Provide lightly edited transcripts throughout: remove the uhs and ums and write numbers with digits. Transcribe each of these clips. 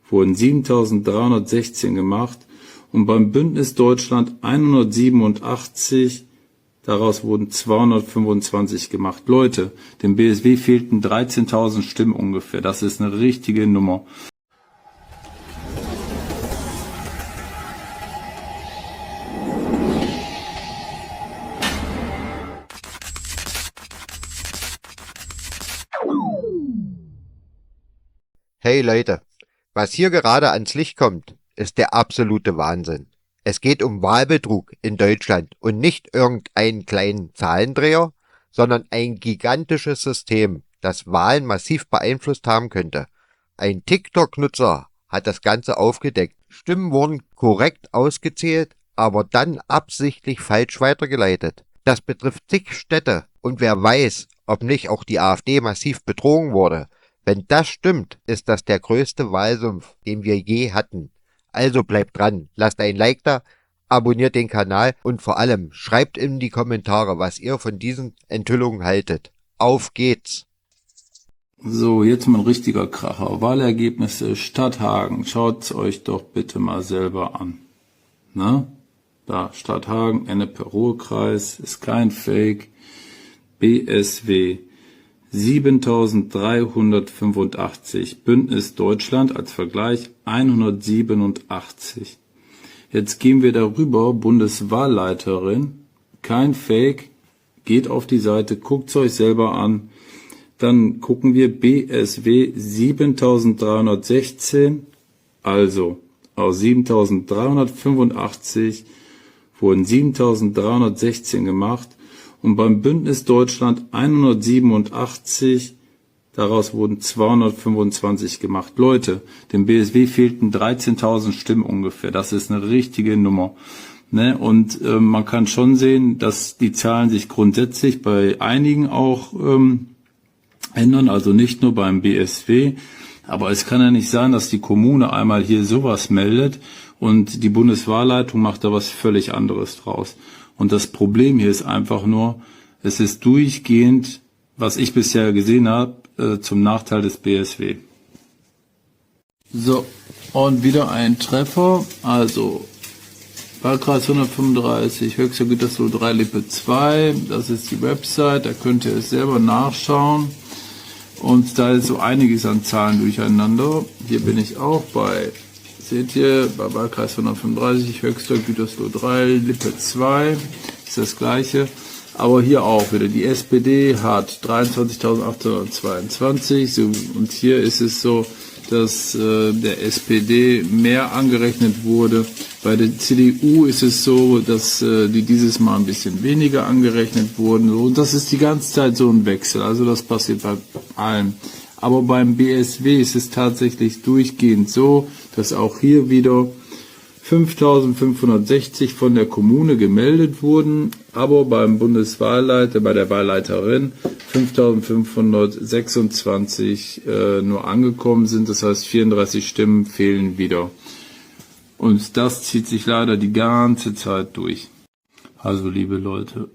wurden 7.316 gemacht und beim Bündnis Deutschland 187, daraus wurden 225 gemacht. Leute, dem BSW fehlten 13.000 Stimmen ungefähr. Das ist eine richtige Nummer. Hey Leute, was hier gerade ans Licht kommt, ist der absolute Wahnsinn. Es geht um Wahlbetrug in Deutschland und nicht irgendeinen kleinen Zahlendreher, sondern ein gigantisches System, das Wahlen massiv beeinflusst haben könnte. Ein TikTok-Nutzer hat das Ganze aufgedeckt. Stimmen wurden korrekt ausgezählt, aber dann absichtlich falsch weitergeleitet. Das betrifft zig Städte und wer weiß, ob nicht auch die AfD massiv betrogen wurde. Wenn das stimmt, ist das der größte Wahlsumpf, den wir je hatten. Also bleibt dran, lasst ein Like da, abonniert den Kanal und vor allem schreibt in die Kommentare, was ihr von diesen Enthüllungen haltet. Auf geht's! So, jetzt mal ein richtiger Kracher. Wahlergebnisse Stadthagen. Schaut's euch doch bitte mal selber an. Na? Da, Stadthagen, Ennepe-Ruhr-Kreis, ist kein Fake. BSW 7.385. Bündnis Deutschland als Vergleich 187. Jetzt gehen wir darüber, Bundeswahlleiterin, kein Fake, geht auf die Seite, guckt's euch selber an. Dann gucken wir BSW 7.316, also aus 7.385 wurden 7.316 gemacht und beim Bündnis Deutschland 187, daraus wurden 225 gemacht. Leute, dem BSW fehlten 13.000 Stimmen ungefähr, das ist eine richtige Nummer. Ne? Und man kann schon sehen, dass die Zahlen sich grundsätzlich bei einigen auch ändern, also nicht nur beim BSW. Aber es kann ja nicht sein, dass die Kommune einmal hier sowas meldet und die Bundeswahlleitung macht da was völlig anderes draus. Und das Problem hier ist einfach nur, es ist durchgehend, was ich bisher gesehen habe, zum Nachteil des BSW. So, und wieder ein Treffer, also Wahlkreis 135, Höchster Gütersloh 3 Lippe 2, das ist die Website, da könnt ihr es selber nachschauen. Und da ist so einiges an Zahlen durcheinander. Hier bin ich auch bei, seht ihr, bei Wahlkreis 135, Höchster Gütersloh 3, Lippe 2, ist das gleiche. Aber hier auch wieder, die SPD hat 23.822 so, und hier ist es so, dass der SPD mehr angerechnet wurde. Bei der CDU ist es so, dass die dieses Mal ein bisschen weniger angerechnet wurden. Und das ist die ganze Zeit so ein Wechsel. Also das passiert bei allen. Aber beim BSW ist es tatsächlich durchgehend so, dass auch hier wieder 5.560 von der Kommune gemeldet wurden, aber beim Bundeswahlleiter, bei der Wahlleiterin 5.526 nur angekommen sind. Das heißt, 34 Stimmen fehlen wieder. Und das zieht sich leider die ganze Zeit durch. Also, liebe Leute,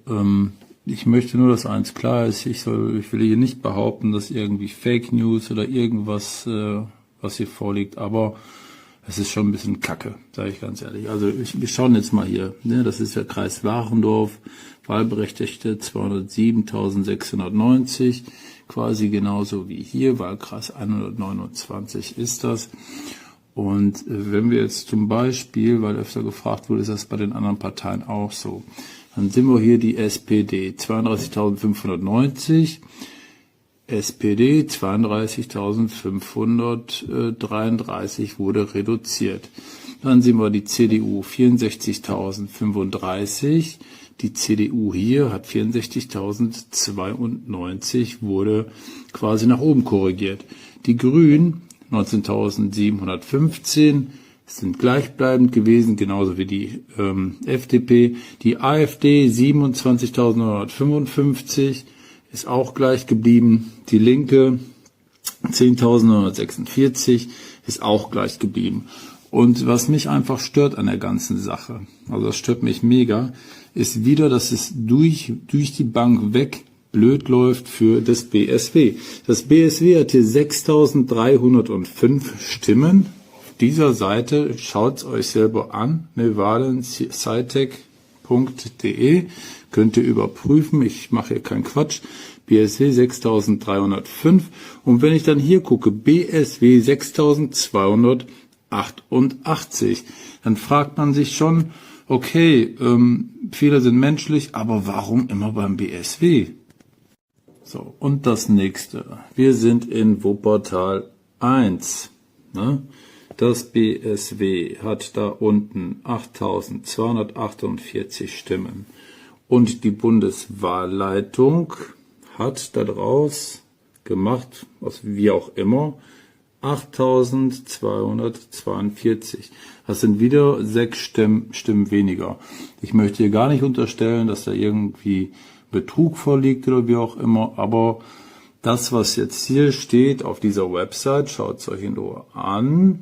ich möchte nur, dass eins klar ist. Ich will hier nicht behaupten, dass irgendwie Fake News oder irgendwas, was hier vorliegt, aber es ist schon ein bisschen Kacke, sage ich ganz ehrlich. Also wir schauen jetzt mal hier, ne, das ist der Kreis Warendorf, Wahlberechtigte 207.690, quasi genauso wie hier, Wahlkreis 129 ist das. Und wenn wir jetzt zum Beispiel, weil öfter gefragt wurde, ist das bei den anderen Parteien auch so, dann sind wir hier die SPD, 32.590, SPD 32.533 wurde reduziert. Dann sehen wir die CDU 64.035. Die CDU hier hat 64.092, wurde quasi nach oben korrigiert. Die Grünen 19.715 sind gleichbleibend gewesen, genauso wie die FDP. Die AfD 27.955. ist auch gleich geblieben. Die Linke 10.946 ist auch gleich geblieben. Und was mich einfach stört an der ganzen Sache, also das stört mich mega, ist wieder, dass es durch die Bank weg blöd läuft für das BSW. Das BSW hat hier 6.305 Stimmen dieser Seite, schaut's euch selber an, nevaden-scitech.de, könnt ihr überprüfen, ich mache hier keinen Quatsch, BSW 6305 und wenn ich dann hier gucke, BSW 6288, dann fragt man sich schon, okay, Fehler sind menschlich, aber warum immer beim BSW? So, und das nächste. Wir sind in Wuppertal 1. Ne? Das BSW hat da unten 8248 Stimmen. Und die Bundeswahlleitung hat daraus gemacht, wie auch immer, 8242. Das sind wieder 6 Stimmen weniger. Ich möchte hier gar nicht unterstellen, dass da irgendwie Betrug vorliegt oder wie auch immer, aber das, was jetzt hier steht auf dieser Website, schaut es euch in Ruhe an,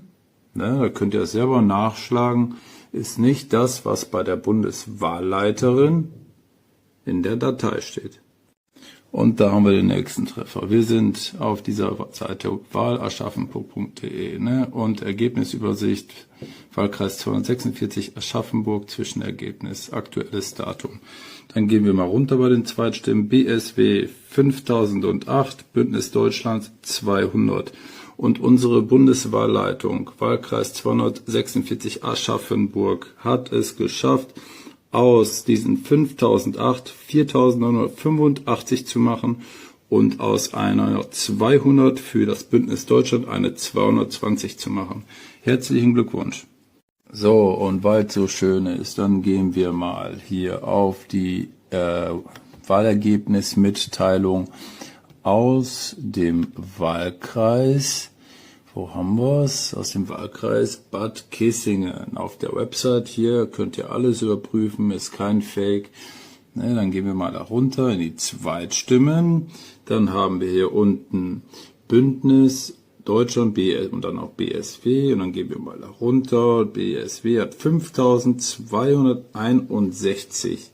ne, da könnt ihr es selber nachschlagen, ist nicht das, was bei der Bundeswahlleiterin in der Datei steht. Und da haben wir den nächsten Treffer. Wir sind auf dieser Seite wahlaschaffenburg.de, ne? Und Ergebnisübersicht, Wahlkreis 246 Aschaffenburg, Zwischenergebnis, aktuelles Datum. Dann gehen wir mal runter bei den Zweitstimmen. BSW 5008, Bündnis Deutschland 200. Und unsere Bundeswahlleitung, Wahlkreis 246 Aschaffenburg, hat es geschafft, aus diesen 5008 4985 zu machen und aus einer 200 für das Bündnis Deutschland eine 220 zu machen. Herzlichen Glückwunsch. So, und weil es so schön ist, dann gehen wir mal hier auf die Wahlergebnismitteilung aus dem Wahlkreis. Wo haben wir es? Aus dem Wahlkreis Bad Kissingen. Auf der Website hier könnt ihr alles überprüfen, ist kein Fake. Ne, dann gehen wir mal da runter in die Zweitstimmen. Dann haben wir hier unten Bündnis Deutschland und dann auch BSW. Und dann gehen wir mal da runter. BSW hat 5261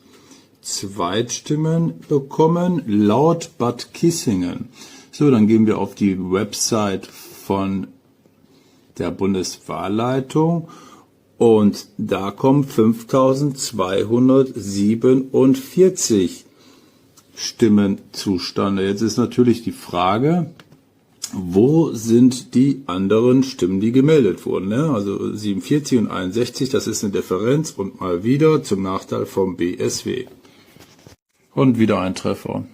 Zweitstimmen bekommen, laut Bad Kissingen. So, dann gehen wir auf die Website von der Bundeswahlleitung und da kommen 5247 Stimmen zustande. Jetzt ist natürlich die Frage, wo sind die anderen Stimmen, die gemeldet wurden? Ne? Also 47 und 61, das ist eine Differenz und mal wieder zum Nachteil vom BSW. Und wieder ein Treffer.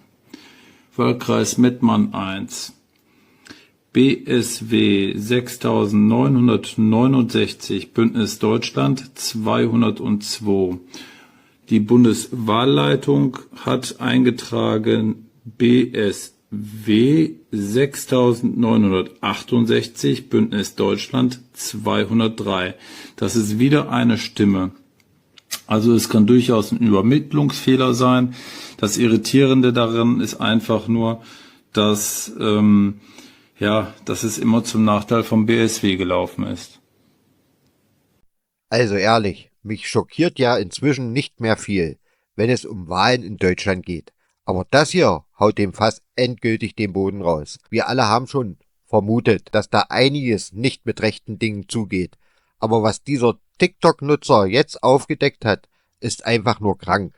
Wahlkreis Mettmann 1. BSW 6969, Bündnis Deutschland 202. Die Bundeswahlleitung hat eingetragen BSW 6968, Bündnis Deutschland 203. Das ist wieder eine Stimme. Also es kann durchaus ein Übermittlungsfehler sein. Das Irritierende daran ist einfach nur, dass dass es immer zum Nachteil vom BSW gelaufen ist. Also ehrlich, mich schockiert ja inzwischen nicht mehr viel, wenn es um Wahlen in Deutschland geht. Aber das hier haut dem Fass endgültig den Boden raus. Wir alle haben schon vermutet, dass da einiges nicht mit rechten Dingen zugeht. Aber was dieser TikTok-Nutzer jetzt aufgedeckt hat, ist einfach nur krank.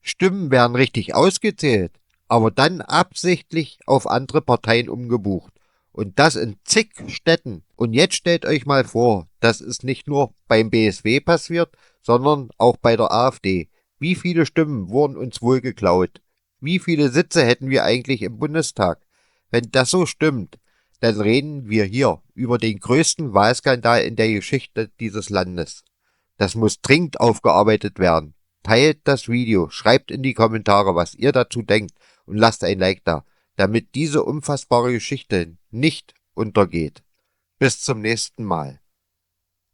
Stimmen werden richtig ausgezählt, aber dann absichtlich auf andere Parteien umgebucht. Und das in zig Städten. Und jetzt stellt euch mal vor, das ist nicht nur beim BSW passiert, sondern auch bei der AfD. Wie viele Stimmen wurden uns wohl geklaut? Wie viele Sitze hätten wir eigentlich im Bundestag? Wenn das so stimmt, dann reden wir hier über den größten Wahlskandal in der Geschichte dieses Landes. Das muss dringend aufgearbeitet werden. Teilt das Video, schreibt in die Kommentare, was ihr dazu denkt und lasst ein Like da, damit diese unfassbare Geschichte nicht untergeht. Bis zum nächsten Mal.